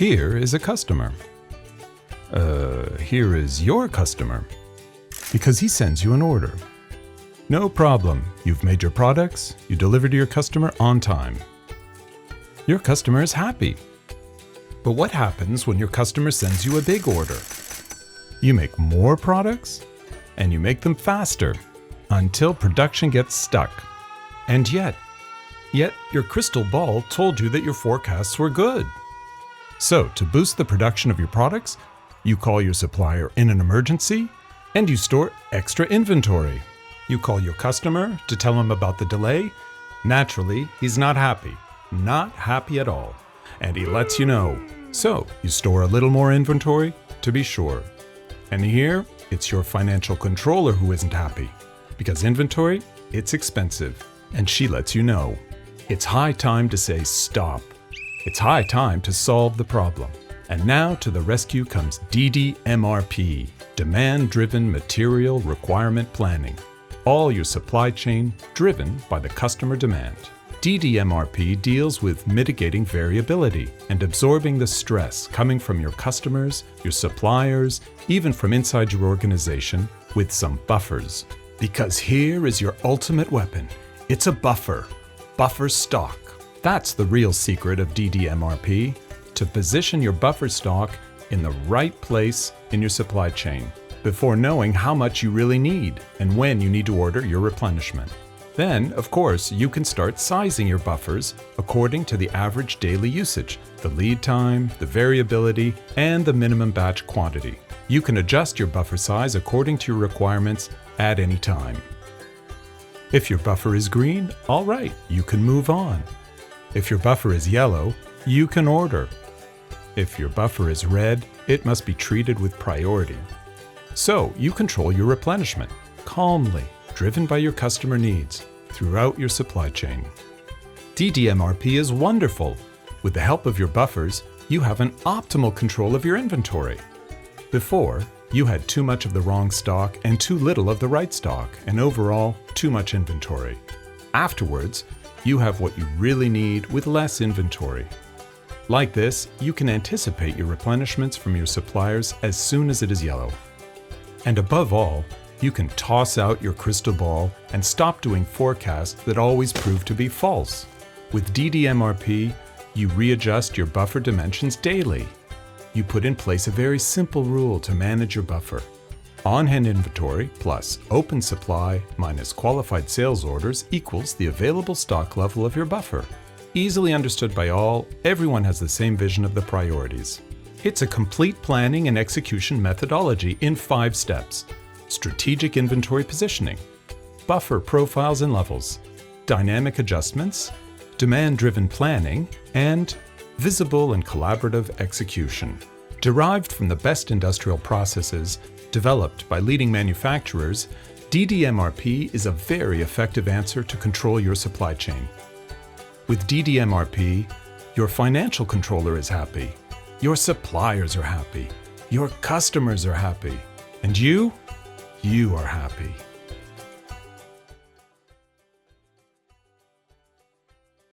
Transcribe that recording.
Here is a customer. Here is your customer. Because he sends you an order. No problem. You've made your products, you deliver to your customer on time. Your customer is happy. But what happens when your customer sends you a big order? You make more products, and you make them faster, until production gets stuck. And yet your crystal ball told you that your forecasts were good. So, to boost the production of your products, you call your supplier in an emergency, and you store extra inventory. You call your customer to tell him about the delay. Naturally, he's not happy at all, and he lets you know. So, you store a little more inventory to be sure. And here, it's your financial controller who isn't happy, because inventory, it's expensive, and she lets you know. It's high time to say stop. It's high time to solve the problem. And now to the rescue comes DDMRP, Demand-Driven Material Requirement Planning. All your supply chain driven by the customer demand. DDMRP deals with mitigating variability and absorbing the stress coming from your customers, your suppliers, even from inside your organization, with some buffers. Because here is your ultimate weapon. It's a buffer stock. That's the real secret of DDMRP, to position your buffer stock in the right place in your supply chain before knowing how much you really need and when you need to order your replenishment. Then, of course, you can start sizing your buffers according to the average daily usage, the lead time, the variability, and the minimum batch quantity. You can adjust your buffer size according to your requirements at any time. If your buffer is green, all right, you can move on. If your buffer is yellow, you can order. If your buffer is red, it must be treated with priority. So you control your replenishment calmly, driven by your customer needs throughout your supply chain. DDMRP is wonderful. With the help of your buffers, you have an optimal control of your inventory. Before, you had too much of the wrong stock and too little of the right stock, and overall, too much inventory. Afterwards, you have what you really need with less inventory. Like this, you can anticipate your replenishments from your suppliers as soon as it is yellow. And above all, you can toss out your crystal ball and stop doing forecasts that always prove to be false. With DDMRP, you readjust your buffer dimensions daily. You put in place a very simple rule to manage your buffer. On-hand inventory plus open supply minus qualified sales orders equals the available stock level of your buffer. Easily understood by all, everyone has the same vision of the priorities. It's a complete planning and execution methodology in 5 steps. Strategic inventory positioning, buffer profiles and levels, dynamic adjustments, demand-driven planning, and visible and collaborative execution. Derived from the best industrial processes developed by leading manufacturers, DDMRP is a very effective answer to control your supply chain. With DDMRP, your financial controller is happy, your suppliers are happy, your customers are happy, and you are happy.